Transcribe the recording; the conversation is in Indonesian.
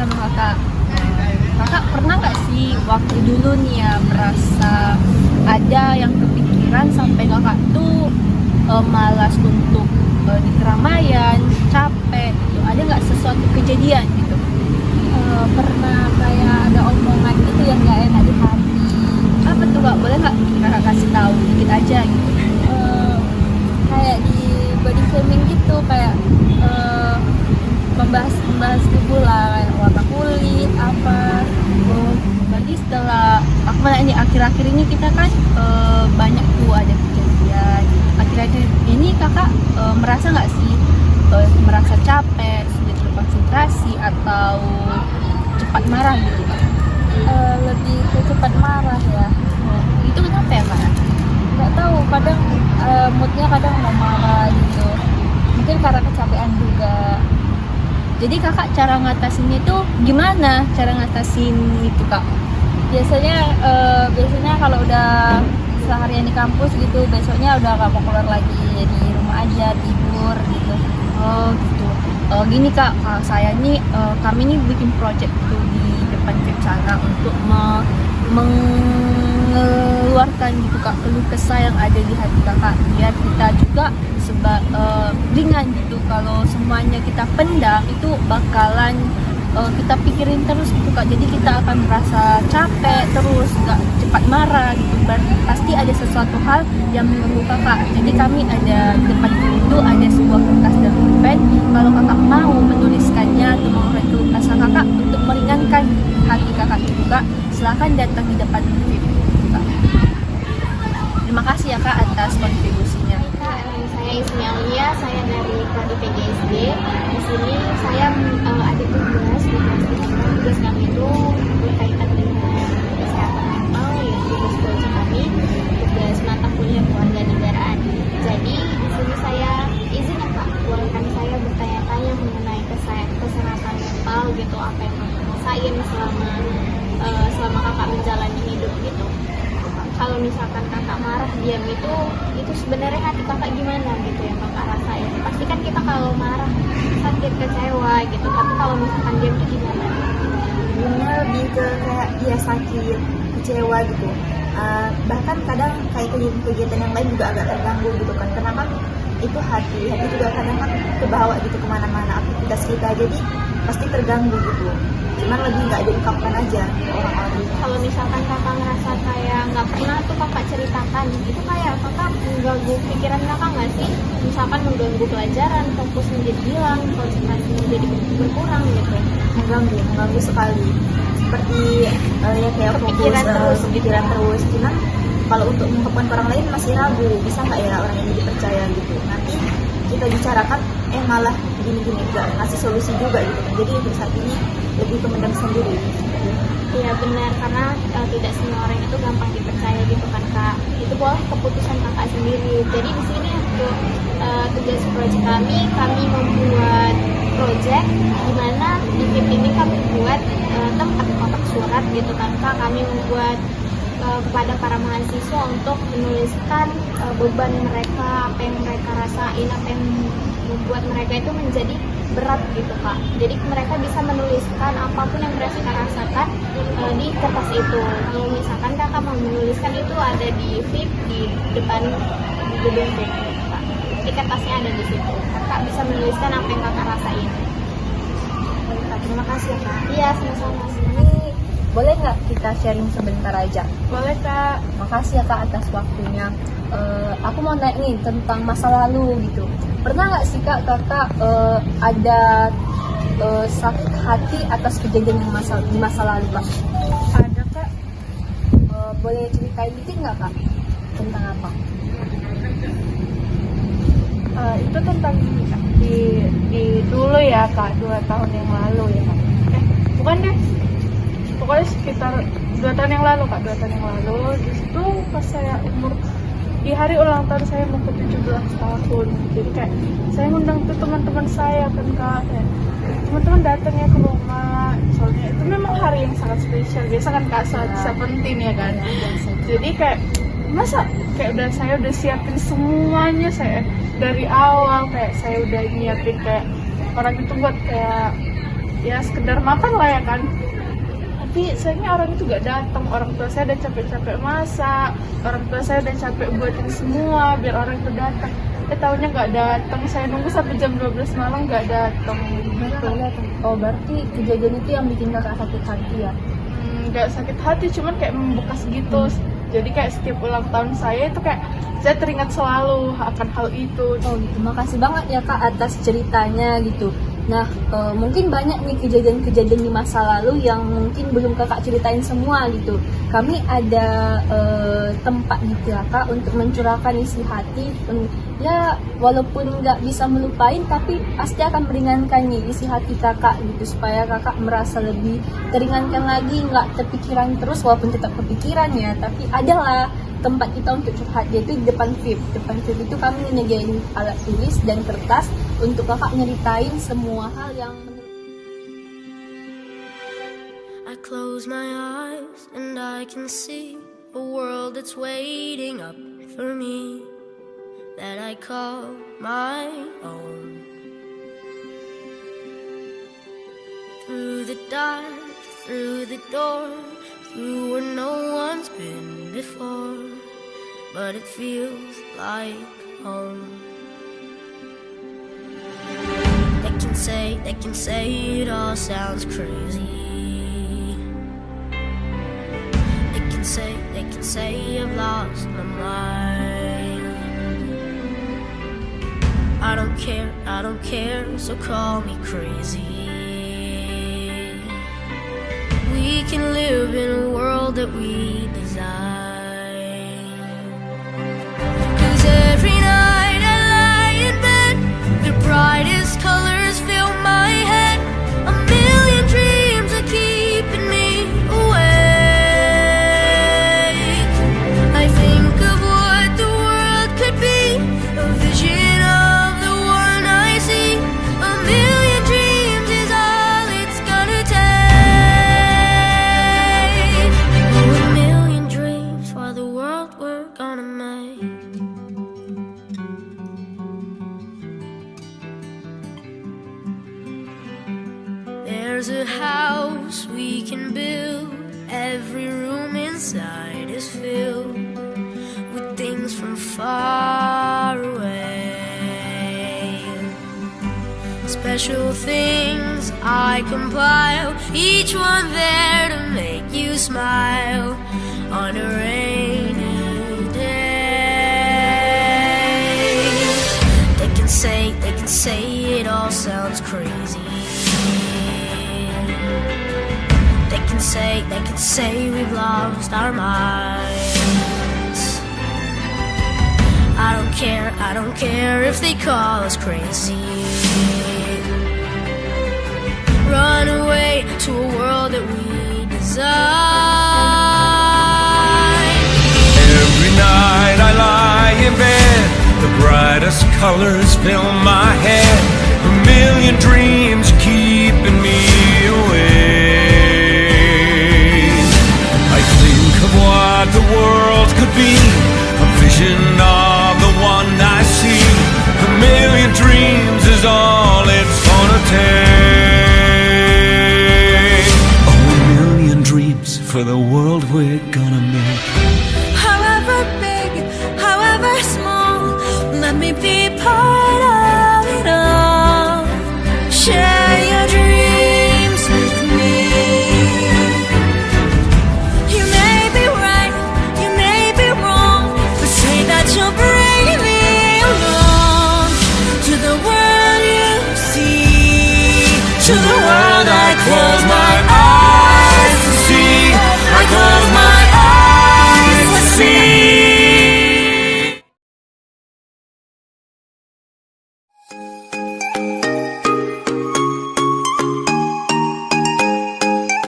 sama kakak. Kakak pernah nggak sih waktu dulu nih ya merasa ada yang kepikiran sampai kakak tuh malas untuk di keramaian, capek gitu. Ada nggak sesuatu kejadian gitu? Pernah kayak ada omongan gitu yang nggak enak di hati. Apa tuh kak? Boleh nggak kakak kasih tahu dikit aja gitu? Kayak di body shaming gitu, kayak membahas tubuh lah, kayak warna kulit apa. Berarti setelah aku nanya ini akhir-akhir ini kita kan banyak tuh ada kejadian. Akhir-akhir ini kakak merasa nggak sih merasa capek, sulit berkonsentrasi atau cepat marah gitu kak? Lebih ke cepat marah ya. Itu kenapa ya kak? Nggak tahu, kadang moodnya kadang mau marah gitu, mungkin karena kecapean juga. Jadi kakak cara ngatasinnya itu gimana? Cara ngatasin itu kak? Biasanya kalau udah seharian di kampus gitu, besoknya udah gak mau keluar lagi, jadi di rumah aja tidur gitu. Oh gitu. Gini kak, saya nih kami nih bikin project tuh di depan Kencana untuk mengeluarkan gitu kak keluh kesah yang ada di hati kakak, biar kita juga ringan gitu. Kalau semuanya kita pendam itu bakalan kita pikirin terus gitu kak, jadi kita akan merasa capek terus, nggak cepat marah gitu. Berarti pasti ada sesuatu hal yang mengganggu kakak. Jadi kami ada di depan itu ada sebuah kertas dan pulpen. Kalau kakak mau menuliskannya atau menguraikan keluh kesah kakak untuk meringankan hati kakak itu kak, silahkan datang di depan VIP gitu, kak. Terima kasih ya kak atas kontribusinya. Saya Ismi Aulia, saya dari Prodi PGSD. Di sini saya ada tugas tugas kami itu berkaitan dengan kesehatan mental, yaitu tugas proyek kami, tugas mata kuliah kewarganegaraan. Jadi di sini saya izin ya Pak, bolehkan saya bertanya-tanya mengenai kesehatan mental gitu, apa yang kakak rasain selama kakak menjalani hidup gitu. Kalau misalkan kakak marah diam itu sebenarnya hati kakak gimana gitu yang kakak rasain? Pasti kan kita kalau marah sakit, kecewa gitu, tapi kalau misalkan diam itu gimana? Sebenarnya lebih ke kayak ya sakit, kecewa gitu. Bahkan kadang kayak kegiatan yang lain juga agak terganggu gitu kan, karena kan itu hati juga kadang kan kebawa gitu kemana-mana aktivitas kita, jadi pasti terganggu gitu. Cuman lebih nggak diungkapkan aja ke orang-orang. Kalau misalkan kakak ngerasa kayak nggak pernah tuh kakak ceritakan, itu kayak kakak mengganggu pikiran kakak nggak sih? Misalkan mengganggu pelajaran, fokus menjadi hilang, konsentrasi menjadi berkurang gitu. Mengganggu sekali. Seperti ya kayak Kepikiran pikiran terus. Cuman kalau untuk mengungkapkan ke orang lain masih ragu, bisa nggak ya orang ini dipercaya gitu. Nanti kita bicarakan malah gini-gini, nggak ngasih solusi juga gitu kan. Jadi untuk saat ini lebih ke mendam sendiri. Iya benar, karena tidak semua orang itu gampang dipercaya gitu kan kak. Itu boleh keputusan kakak sendiri. Jadi di sini untuk tugas proyek kami membuat proyek di mana di tim ini kami buat tempat kotak surat gitu kan kak. Kami membuat kepada para mahasiswa untuk menuliskan beban mereka, apa yang mereka rasain, apa yang membuat mereka itu menjadi berat gitu kak. Jadi mereka bisa menuliskan apapun yang mereka rasakan di kertas itu. Kalau misalkan kakak mau menuliskan itu ada di VIP di depan gedung VIP gitu, kak. Jadi kertasnya ada di situ. Kakak bisa menuliskan apa yang kakak rasain. Terima kasih ya kak. Iya sama-sama. Ini boleh nggak kita sharing sebentar aja? Boleh kak. Makasih ya kak atas waktunya. Aku mau nanya nih tentang masa lalu gitu. Pernah nggak sih kak kakak ada sakit hati atas kejadian yang di masa lalu kak? Ada kak. Boleh ceritain dikit nggak kak? Tentang apa? Itu tentang di dulu ya kak, 2 tahun yang lalu ya kak. Bukan deh, pokoknya sekitar 2 tahun yang lalu kak, 2 tahun yang lalu. Di situ pas saya di hari ulang tahun saya mau ke 17 tahun, jadi kayak saya ngundang tuh teman-teman saya kan kak, kayak teman-teman datang ya ke rumah, soalnya itu memang hari yang sangat spesial. Biasa kan kak saat 17 ya kan, jadi kayak masa kayak saya udah siapin semuanya, saya dari awal kayak saya udah nyiapin kayak orang itu buat kayak ya sekedar makan lah ya kan. Tapi sayangnya orang itu gak datang. Orang tua saya udah capek-capek masak, orang tua saya udah capek buatin semua biar orang itu datang. Taunya gak datang. Saya nunggu sampai jam 12 malam gak datang. Oh, berarti kejadian itu yang bikin kakak sakit hati ya? Gak sakit hati, cuman kayak membekas gitu. Jadi kayak setiap ulang tahun saya itu kayak saya teringat selalu akan hal itu. Oh gitu, makasih banget ya kak atas ceritanya gitu. Nah, mungkin banyak nih kejadian-kejadian di masa lalu yang mungkin belum kakak ceritain semua gitu. Kami ada tempat gitu ya kak untuk mencurahkan isi hati. Ya, walaupun nggak bisa melupain, tapi pasti akan meringankan nih isi hati kakak gitu. Supaya kakak merasa lebih teringankan lagi, nggak terpikiran terus, walaupun tetap kepikiran ya. Tapi adalah tempat kita untuk curhat, yaitu di depan VIP. Depan VIP itu kami menyediain alat tulis dan kertas untuk kakak nyeritain semua hal yang I close my eyes and I can see a world that's waiting up for me, that I call my own. Through the dark, through the door, through where no one's been before, but it feels like home. They can say it all sounds crazy. They can say I've lost my mind. I don't care, so call me crazy. We can live in a world that we design. 'Cause every night I lie in bed, the brightest colors fill my head. A million dreams are keeping me awake. I think of what the world could be, a vision of the one I see. A million dreams is all it's gonna take. Oh, a million dreams for the world we're gonna make. There's a house we can build. Every room inside is filled with things from far away. Special things I compile, each one there to make you smile on a rainy day. They can say it all sounds crazy. They can say we've lost our minds. I don't care if they call us crazy. Run away to a world that we design. Every night I lie in bed, the brightest colors fill my head. A million dreams keeping me awake. I think of what the world could be, a vision of the one I see. A million dreams is all it's gonna take. Oh, a million dreams for the world we're gonna make.